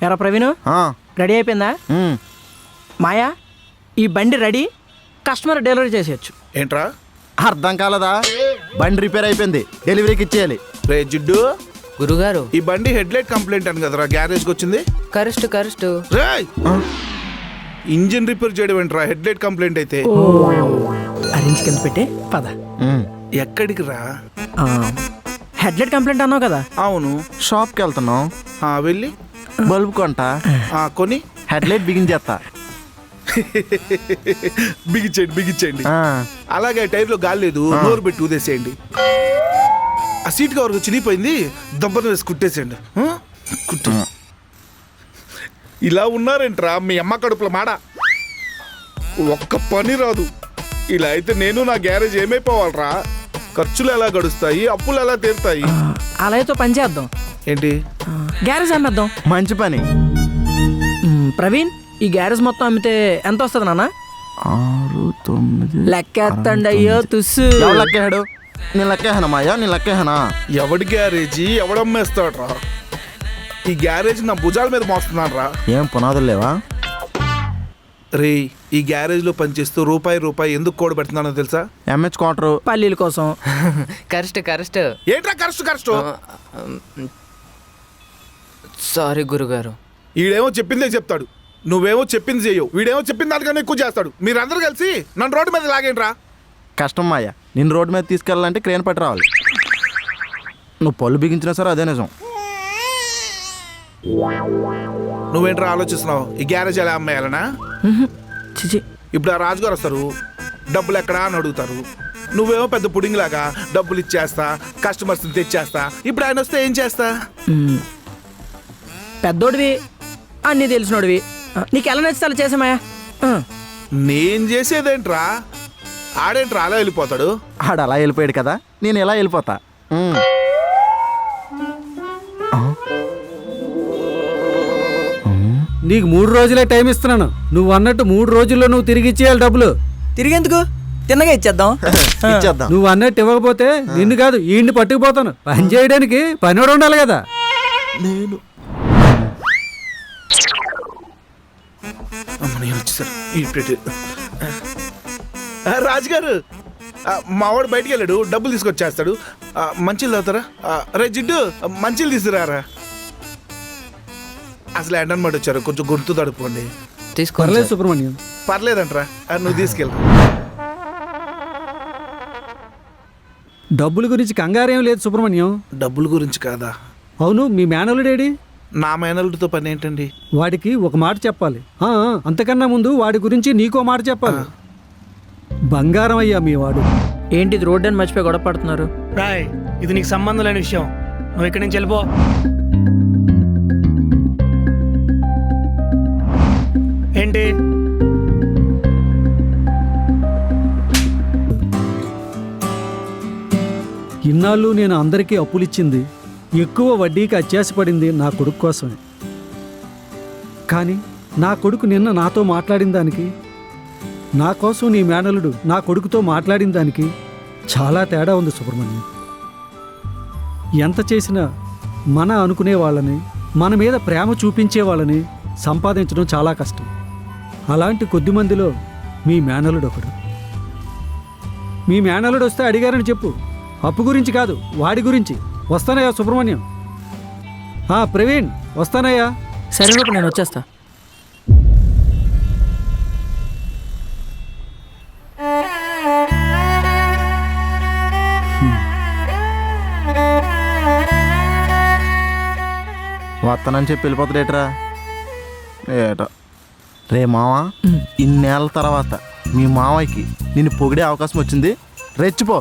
ఎరా ప్రవీణ్, రెడీ అయిపోయిందా? మాయా, ఈ బండి రెడీ, కస్టమర్ డెలివరీ చేసేయచ్చు. ఏంట్రా అర్థం కాలదా? బండి రిపేర్ అయిపోయింది, డెలివరీకి ఇచ్చేయాలి. రే జిడ్డు, గురుగారు ఈ బండి హెడ్లైట్ కంప్లైంట్ అని కదరా గ్యారేజ్కి వచ్చింది. కరెక్ట్ రేయ్, ఇంజిన్ రిపేర్ చేయడం ఏంట్రా హెడ్లైట్ కంప్లైంట్ అయితే? అరేంజ్ కింద పెట్టే పద. ఎక్కడికి రా? హెడ్లైట్ కంప్లైంట్ అన్నావు కదా. అవును, షాప్కి వెళ్తున్నాం, వెళ్ళి బల్బు కొంట, కొని హెడ్లైట్ బిగించేస్తా. బిగించండి. అలాగే టైర్లో గాలి లేదు, నోరు పెట్టి ఊదేసేయండి. ఆ సీట్ కవర్ చినిగిపోయింది, దెబ్బను వేసి కుట్టేసేయండి. ఇలా ఉన్నారేంట్రా మీ అమ్మ కడుపుల మాడ? ఒక్క పని రాదు. ఇలా అయితే నేను నా గ్యారేజ్ ఏమైపోవాలరా? ఖర్చులు ఎలా గడుస్తాయి, అప్పులు ఎలా తీరుతాయి? అలా అయితే పని చేద్దాం. ఏంటి? గ్యారేజ్ అమ్మేద్దాం. మంచి పని. ప్రవీణ్, ఈ గ్యారేజ్ మొత్తం అమ్మితే ఎంత వస్తుంది నాన్న? 6, 9 లెక్కేస్తండి అయ్యో తుస్సు. ఎవరు లెక్కేహాడు? నేను లెక్కేహానా మాయా? నేను లెక్కేహానా? ఎవడి గ్యారేజీ ఎవడమ్మేస్తాడ్రా? ఈ గ్యారేజ్ నా భుజాల మీద మోస్తున్నాను రా. ఏం పునాదులు లేవా? రే, ఈ గ్యారేజ్ లో పనిచేస్తూ రూపాయి ఎందుకు కూడబెడుతున్నానో తెలుసా? ఎంహెచ్ క్వార్టర్ పల్లీల కోసం. కరెక్ట్ ఏంట్రా కరెక్ట్? సారీ గురుగారు. ఈడేమో చెప్పిందే చెప్తాడు, నువ్వేమో చెప్పింది చెయ్యవు. వీడేమో చెప్పింది దానికన్నా ఎక్కువ చేస్తాడు. మీరందరూ కలిసి నన్ను రోడ్డు మీద లాగేంట్రా? కష్టం మాయా, నిన్ను రోడ్డు మీద తీసుకెళ్ళాలంటే క్రేన్ పట్టి రావాలి. నువ్వు పళ్ళు బిగించినా సరే అదే నిజం. నువ్వేంట్రా ఆలోచిస్తున్నావు? ఈ గ్యారేజ్ ఎలా అమ్మేయాలనా? చిచి, ఇప్పుడు ఆ రాజుగారు వస్తారు, డబ్బులు ఎక్కడా అని అడుగుతారు. నువ్వేమో పెద్ద పుడింగ్ లాగా డబ్బులు ఇచ్చేస్తా, కస్టమర్స్ని తెచ్చేస్తా. ఇప్పుడు ఆయన వస్తే ఏం చేస్తా? పెద్దోడివి, అన్నీ తెలిసినోడివి, నీకు ఎలా నచ్చితే అలా చేసామాయా. నేను చేసేదేంట్రా? ఆడేంట్రా అలా వెళ్ళిపోతాడు? ఆడు అలా వెళ్ళిపోయాడు కదా, నేను ఎలా వెళ్ళిపోతా. నీకు 3 రోజులే టైం ఇస్తున్నాను. నువ్వు అన్నట్టు 3 రోజుల్లో నువ్వు తిరిగి ఇచ్చేయాలి డబ్బులు. తిరిగేందుకు? తిన్నగా ఇచ్చేద్దాం. ఇచ్చేద్దాం. నువ్వు అన్నట్టు ఇవ్వకపోతే నిన్ను కాదు ఈయన్ని పట్టుకుపోతాను. పని చేయడానికి పనివాడు ఉండాలి కదా. నేను రాజుగారు, మావాడు బయటికి వెళ్ళాడు, డబ్బులు తీసుకొచ్చేస్తాడు. మంచిలు తాగుతారా? రే జిడ్డు, మంచిలు తీసుకురారా. అసలు ఎండనమాట వచ్చారు, కొంచెం గుర్తు తడుపుకోండి. పర్లేదు సుబ్రహ్మణ్యం. పర్లేదంటరా, నువ్వు తీసుకెళ్ళి. డబ్బుల గురించి కంగారేం లేదు సుబ్రహ్మణ్యం. డబ్బుల గురించి కాదా? అవును, మీ మేనలుడేడి? నా మేనల్లుడితో పని ఏంటండి? వాడికి ఒక మాట చెప్పాలి. అంతకన్నా ముందు వాడి గురించి నీకో మాట చెప్పాలి. బంగారం అయ్యా మీ వాడు. ఏంటి ఇది రోడ్డు అని మర్చిపోయి గొడవ పడుతున్నారు? రాయ్, ఇది నీకు సంబంధం లేని విషయం. నువ్వు ఇక్కడి నుంచి వెళ్ళిపో. ఏంటి? ఇన్నాళ్ళు నేను అందరికీ అప్పులిచ్చింది, ఎక్కువ వడ్డీకి అత్యాశపడింది నా కొడుకు కోసమే. కానీ నా కొడుకు నిన్న నాతో మాట్లాడిన దానికి, నా కోసం నీ మేనలుడు నా కొడుకుతో మాట్లాడిన దానికి చాలా తేడా ఉంది సుబ్రహ్మణ్యం. ఎంత చేసినా మన అనుకునే వాళ్ళని, మన మీద ప్రేమ చూపించే వాళ్ళని సంపాదించడం చాలా కష్టం. అలాంటి కొద్ది మందిలో మీ మేనలుడు ఒకడు. మీ మేనలుడు వస్తే అడిగారని చెప్పు. అప్పు గురించి కాదు, వాడి గురించి. వస్తానయ్యా సుబ్రహ్మణ్యం. ప్రవీణ్, వస్తానయ్యా. సరే రూపు, నేను వచ్చేస్తా. వస్తానని చెప్పి వెళ్ళిపోతాడేట్రా? ఏటో. రే మావా, ఇన్నేళ్ళ తర్వాత మీ మావయ్యకి నిన్ను పొగిడే అవకాశం వచ్చింది, రెచ్చిపో.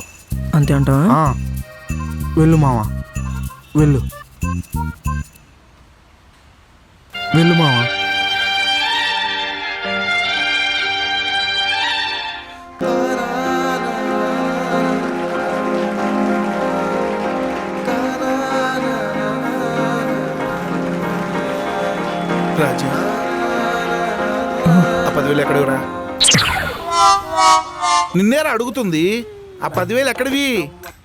అంతే అంటావా? వెళ్ళు మావా, వెళ్ళు వెళ్ళు మావా. రాజా, ఆ 10,000 ఎక్కడవరా? నిన్నేరా అడుగుతుంది. ఆ 10,000 ఎక్కడివి?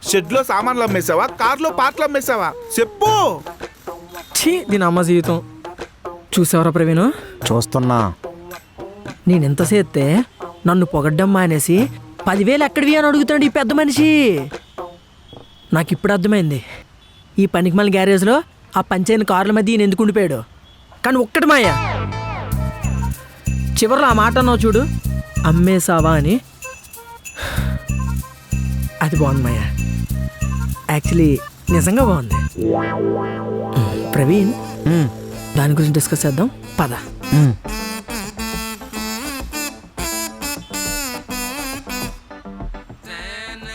షెడ్లో సామాన్లు అమ్మేసావా, కార్లో పార్ట్లు అమ్మేసావా? చెప్పు. దీని అమ్మ జీవితం. చూసావరా ప్రవీణు, చూస్తున్నా. నేను ఎంత చేస్తే నన్ను పొగడ్డం మానేసి 10,000 ఎక్కడివి అని అడుగుతాడు ఈ పెద్ద మనిషి. నాకు ఇప్పుడు అర్థమైంది ఈ పనికిమాలిన గ్యారేజ్లో ఆ పంచైన కార్ల మధ్య ఈయన ఎందుకు ఉండిపోయాడు. కానీ ఒక్కటి మాయ, చివరిలో ఆ మాట అన్నావు చూడు, అమ్మేసావా అని. అది బాగుంది మాయ, యాక్చువల్లీ నిజంగా బాగుంది. ప్రవీణ్, దాని గురించి డిస్కస్ చేద్దాం పద.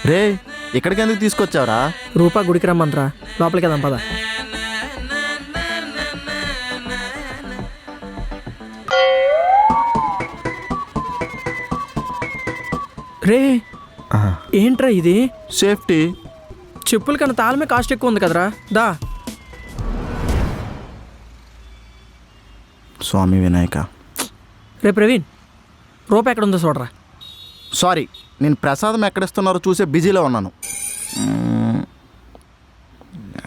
రే, ఇక్కడికి ఎందుకు తీసుకొచ్చావురా? రూపా గుడికి రమ్మంటరా, లోపలికి వెళ్దాం పద. రే, ఏంట్రా ఇది? సేఫ్టీ. చెప్పుల కన్నా తాళమే కాస్ట్ ఎక్కువ ఉంది కదరా. దా. స్వామి వినాయక. రే ప్రవీణ్, రూపా ఎక్కడ ఉందో చూడరా. సారీ, నేను ప్రసాదం ఎక్కడిస్తున్నారో చూసే బిజీలో ఉన్నాను.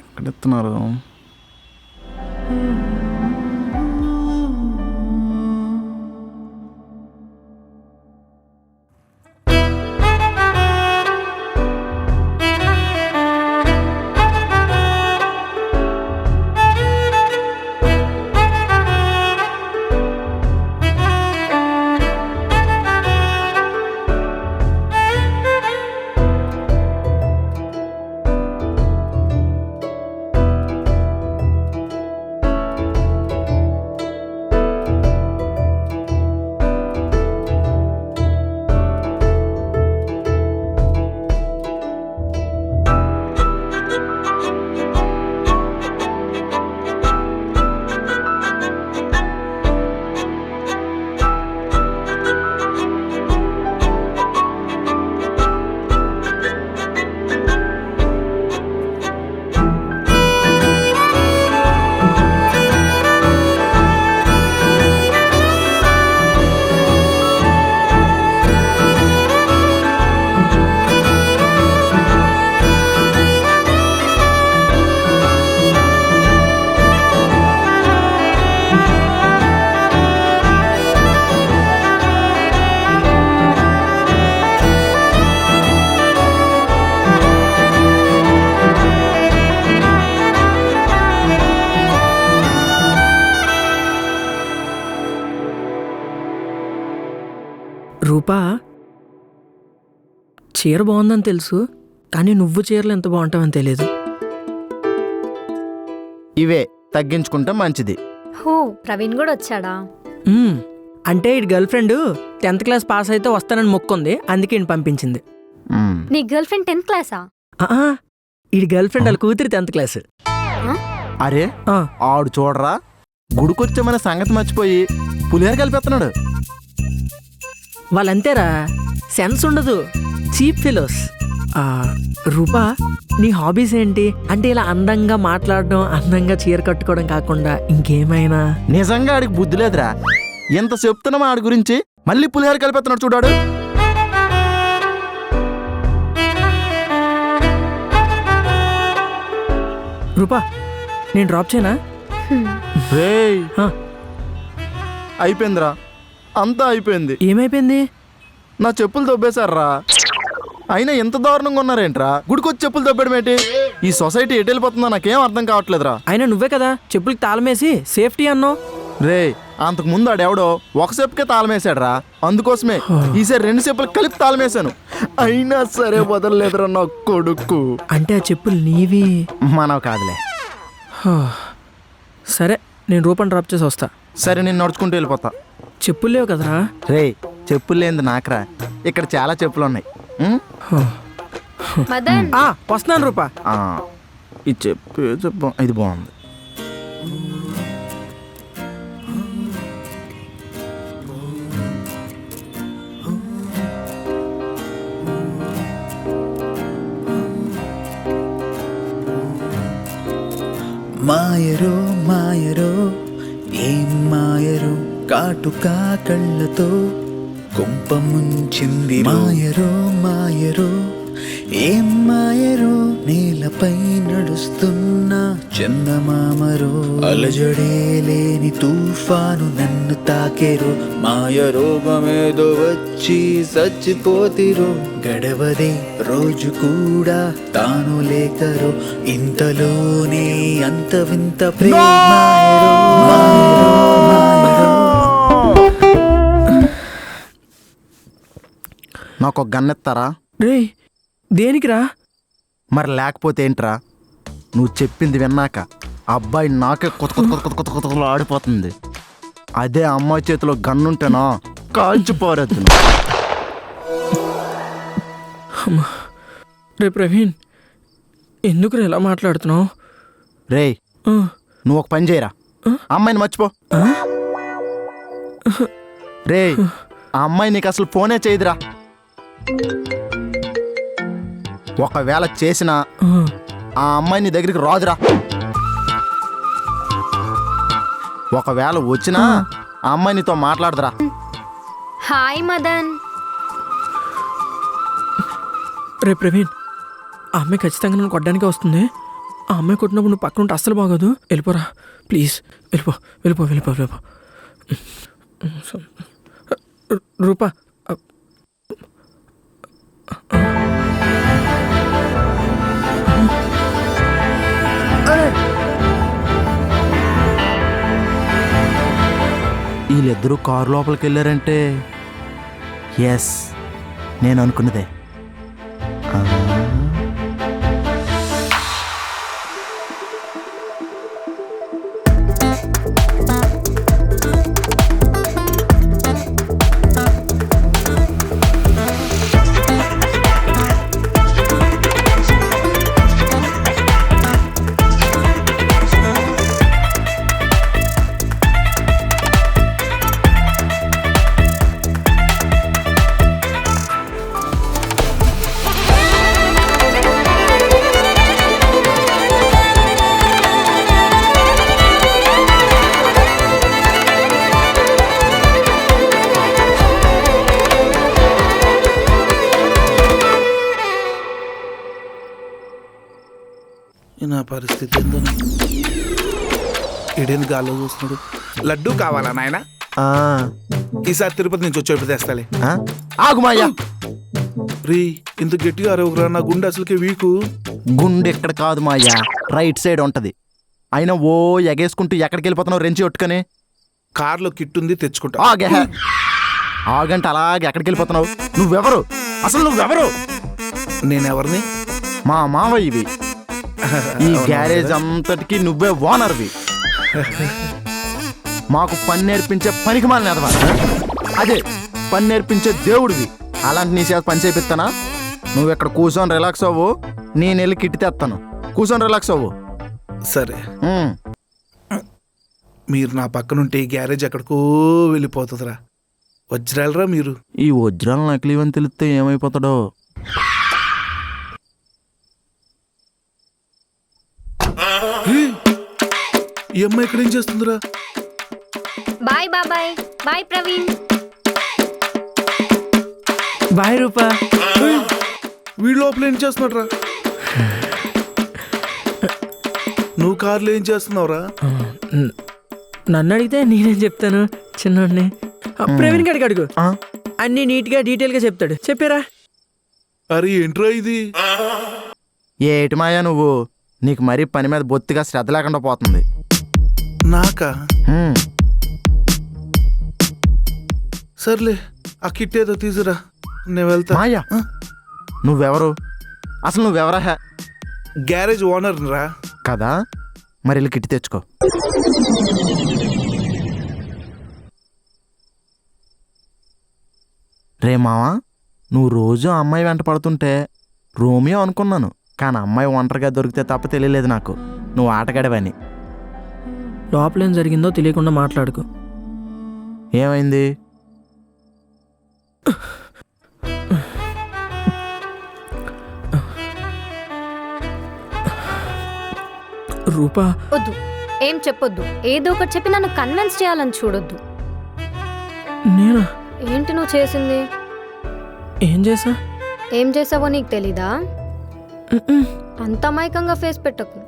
ఎక్కడిస్తున్నారు? రూపా, చీర బాగుందని తెలుసు, కానీ నువ్వు చీరలు ఎంత బాగుంటావని తెలియదు. ఇవే తగ్గించుకుంటే మంచిది. హో, ప్రవీణ్ కూడా వచ్చాడా? అంటే ఈ girl friend 10th class pass అయితే వస్తానని మొక్కుంది, అందుకే ఈయన పంపించింది. నీ గర్ల్ ఫ్రెండ్ 10th క్లాసా? ఈ గర్ల్ ఫ్రెండ్ వాళ్ళ కూతురి 10th క్లాస్. అరే, ఆడు చూడరా, గుడికొచ్చామనే సంగతి మర్చిపోయి పులిహోర కలిపేస్తున్నాడు. వాళ్ళంతేరా, సెన్స్ ఉండదు, చీప్ ఫెలోస్. రూపా, నీ హాబీస్ ఏంటి? అంటే ఇలా అందంగా మాట్లాడడం, అందంగా చీర కట్టుకోవడం కాకుండా ఇంకేమైనా? నిజంగా ఆడికి బుద్ధి లేదురా. ఎంత చెప్తున్నామా ఆడి గురించి, మళ్ళీ పులిహోర కలిపేస్తున్నాడు చూడాడు. రూపా, నేను డ్రాప్ చేయనా? రేయ్, అయిపోయిందిరా, అంతా అయిపోయింది. ఏమైపోయింది? నా చెప్పులు దొబ్బేశారా. అయినా ఎంత దారుణంగా ఉన్నారేంట్రా, గుడికొచ్చి చెప్పులు దొబ్బేయడం ఏంటి? ఈ సొసైటీ ఎటు వెళ్ళిపోతుందో నాకేం అర్థం కావట్లేదురా. అయినా నువ్వే కదా చెప్పులకి తాళమేసి సేఫ్టీ అన్నావు. రే, అంతకు ముందు ఆడెవడో ఒక చెప్పుకే తాళమేశాడురా, అందుకోసమే ఈసారి 2 చెప్పులు కలిపి తాళమేశాను. అయినా సరే వదలలేదురా నా కొడుకు. అంటే ఆ చెప్పులు నీవి? మనవి కాదులే. సరే, నేను రూపాన్ని డ్రాప్ చేసి వస్తా. సరే, నేను నడుచుకుంటూ వెళ్ళిపోతా. చెప్పులు లేవు కదరా. రే, చెప్పులు లేనిది నాకురా, ఇక్కడ చాలా చెప్పులు ఉన్నాయి. మదన్, వస్తున్నాను రూపా. ఈ చెప్పు ఇది బాగుంది. మాయరో మాయరో ఏం మాయరో, కాటుకా కళ్ళతో కుంప ముంచింది. మాయరో మాయరో ఏం మాయరో నేలపై నడుస్తున్న చందమామరో అలజడే లేని తుఫాను నన్ను తాకెరో మాయ రోగమేదో వచ్చి చచ్చిపోతిరో గడవదే రోజు కూడా తాను లేకరో ఇంతలోనే అంత వింత ప్రేమ నాకు ఒక గన్నెత్తారా? రే దేనికిరా? మరి లేకపోతే ఏంట్రా? నువ్వు చెప్పింది విన్నాక ఆ అబ్బాయి నాకే కొత్త కొత్త కొత్త కొత్త కొత్త కొత్తలో ఆడిపోతుంది. అదే అమ్మాయి చేతిలో గన్నుంటేనా కాల్చిపోరద్దు. రే ప్రవీణ్, ఎందుకు ఇలా మాట్లాడుతున్నావు? రేయ్ నువ్వు ఒక పని చేయరా, అమ్మాయిని మర్చిపో. రేయ్ ఆ అమ్మాయి నీకు అసలు ఫోనే చేయదురా. ఒకవేళ చేసినా ఆ అమ్మాయి నీ దగ్గరికి రాదురా. ఒకవేళ వచ్చినా ఆ అమ్మాయి నీతో మాట్లాడదురా. హాయ్ మదన్. రే ప్రవీణ్, ఆ అమ్మాయి ఖచ్చితంగా నన్ను కొట్టడానికే వస్తుంది. ఆ అమ్మాయి కొట్టినప్పుడు నువ్వు పక్కన ఉంటే అస్సలు బాగోదు. వెళ్ళిపోరా ప్లీజ్, వెళ్ళిపో వెళ్ళిపో వెళ్ళిపో వెళ్ళిపో. రూపా, వీళ్ళిద్దరూ కారు లోపలికి వెళ్ళారంటే ఎస్ నేను అనుకున్నదే. నా పరిస్థితి ఏందో. ఇడేంది గాల్లో చూస్తున్నాడు. లడ్డు కావాలా నాయన? ఈసారి తిరుపతి నుంచి వచ్చేప్పుడు తెస్తాలే. ఆగుమాయ్యా. రీ ఇంత గట్టిగా అరవకురా, నా గుండె అసలుకే వీకు. గుండె ఎక్కడ కాదు మాయ్యా, రైట్ సైడ్ ఉంటది. అయినా ఓ ఎగేసుకుంటూ ఎక్కడికి వెళ్ళిపోతున్నావు రెంచి ఒట్టుకని? కార్లో కిట్ ఉంది తెచ్చుకుంటా. ఆగే ఆగంటే అలాగే ఎక్కడికి వెళ్ళిపోతున్నావు? నువ్వెవరు అసలు? నువ్వెవరు? నేనెవరిని? మా మావయ్యవి. ఈ గ్యారేజ్ అంతటికి నువ్వే ఓనర్వి. మాకు పని నేర్పించే పనికి మాలిన ఎదవా. అదే పని నేర్పించే దేవుడివి. అలాంటి నీ చేత పని చేపిస్తానా? నువ్వు ఇక్కడ కూర్చొని రిలాక్స్ అవ్వు, నేను వెళ్ళి కిట్టి తెస్తాను. కూర్చొని రిలాక్స్ అవ్వు. సరే, మీరు నా పక్కనుంటే ఈ గ్యారేజ్ ఎక్కడికో వెళ్ళిపోతుందిరా. వజ్రాలరా మీరు. ఈ వజ్రాలు నకిలీవని తెలిస్తే ఏమైపోతాడో. ఈ అమ్మాయి ఇక్కడ ఏం చేస్తుందిరా? బాయ్ బాబాయ్. బాయ్ ప్రవీణ్. బాయ్ రూపా. వీడి లోపల ఏం చేస్తున్నాడు రా? నువ్వు కార్లో ఏం చేస్తున్నావురా? నన్ను అడిగితే నేనేం చెప్తాను, చిన్నోడిని. ప్రవీణ్ గడికి అడుగు, అన్ని నీట్గా డీటెయిల్గా చెప్తాడు. చెప్పారా? అరే ఏంట్రా ఇది? ఏటి మాయా నువ్వు, నీకు మరీ పని మీద బొత్తిగా శ్రద్ధ లేకుండా పోతుంది. నాకా? సర్లే, ఆ కిట్ ఏదో తీసురా, నేను వెళ్తా. మాయా నువ్వెవరు అసలు? నువ్వెవరా? గ్యారేజ్ ఓనర్ రా. కదా, మరి వెళ్ళి కిట్టి తెచ్చుకో. రే మావా, నువ్వు రోజు ఆ అమ్మాయి వెంట పడుతుంటే రోమియో అనుకున్నాను. కానీ అమ్మాయి ఒంటరిగా దొరికితే తప్ప తెలియలేదు నాకు నువ్వు ఆటగాడవని. లోపలేం జరిగిందో తెలియకుండా మాట్లాడుకో. ఏమైంది? రూపా, వద్దు, ఏం చెప్పొద్దు. ఏదో ఒకటి చెప్పి నన్ను కన్విన్స్ చేయాలని చూడొద్దు. నేనా? ఏంటి నువ్వు చేసింది? ఏం చేసా? ఏం చేసావో నీకు తెలీదా? అంత అమాయకంగా ఫేస్ పెట్టకు.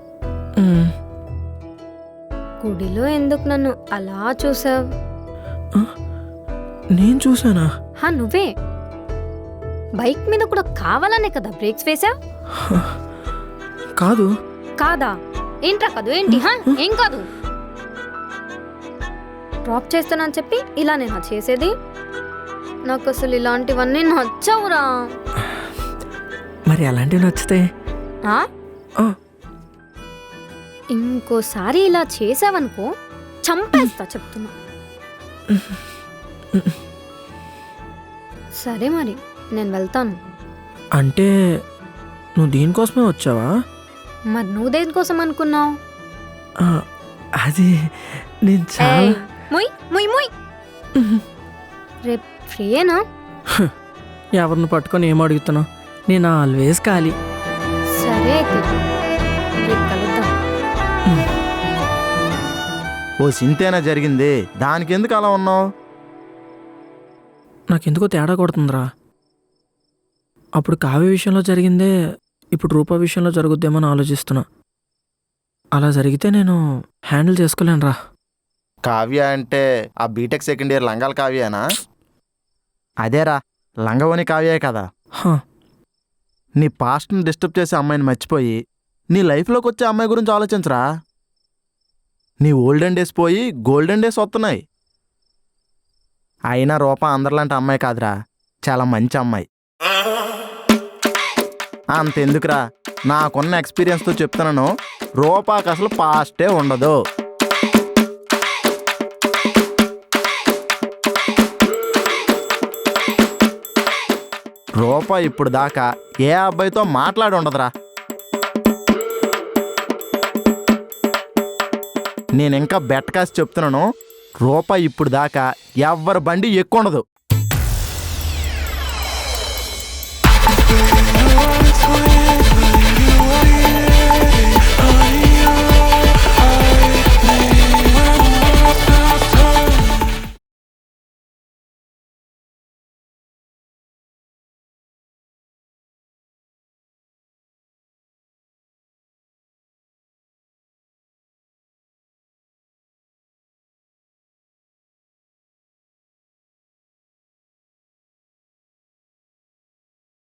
గుడిలో ఎందుకు నన్ను అలా చూసావు? నేను చూసానా? నువ్వే బైక్ మీద కూడా కావాలనే కదా బ్రేక్స్ వేసావు? కాదు. కాదా? ఏంట్రా కాదు? ఏంటి? ఏం కాదు. డ్రాప్ చేస్తానని చెప్పి ఇలా నేను చేసేది? నాకు అసలు ఇలాంటివన్నీ నచ్చవురా. మరి అలాంటివి నచ్చితే ఇంకోసారి ఇలా చేసావనుకో చంపేస్తా చెప్తున్నా. సరే మరి నేను వెళ్తాను. అంటే నువ్వు దీనికోసమే వచ్చావా? మరి నువ్వు దేనికోసం అనుకున్నావు? అది నేను చాలా ముయ్ ముయ్ ముయ్. రేపు ఫ్రీయేనా? ఎవరిని పట్టుకొని ఏం అడుగుతున్నావు? నేను ఆల్వేస్ ఖాళీ. సరే అయితే రేపు కలుద్దాం. ఓ సింతేనా జరిగింది, దానికి ఎందుకు అలా ఉన్నావు? నాకెందుకో తేడా కొడుతుందిరా. అప్పుడు కావ్య విషయంలో జరిగిందే ఇప్పుడు రూపా విషయంలో జరుగుద్దేమో అని ఆలోచిస్తున్నా. అలా జరిగితే నేను హ్యాండిల్ చేసుకోలేనురా. కావ్య అంటే ఆ బీటెక్ సెకండ్ ఇయర్ లంగాల కావ్యేనా? అదేరా, లంగవని కావ్యే కదా. నీ పాస్ట్ని డిస్టర్బ్ చేసే అమ్మాయిని మర్చిపోయి నీ లైఫ్లోకి వచ్చే అమ్మాయి గురించి ఆలోచించరా. నీ ఓల్డెన్ డేస్ పోయి గోల్డెన్ డేస్ వస్తున్నాయి. అయినా రూప అందరిలాంటి అమ్మాయి కాదురా, చాలా మంచి అమ్మాయి. అంతెందుకురా, నాకున్న ఎక్స్పీరియన్స్తో చెప్తున్నాను, రూపాకి అసలు పాస్టే ఉండదు. రూప ఇప్పుడు దాకా ఏ అబ్బాయితో మాట్లాడి ఉండదురా. నేను ఇంకా బెట్ కాసి చెప్తున్నాను, రూప ఇప్పుడు దాకా ఎవ్వరి బండి ఎక్కువ ఉండదు.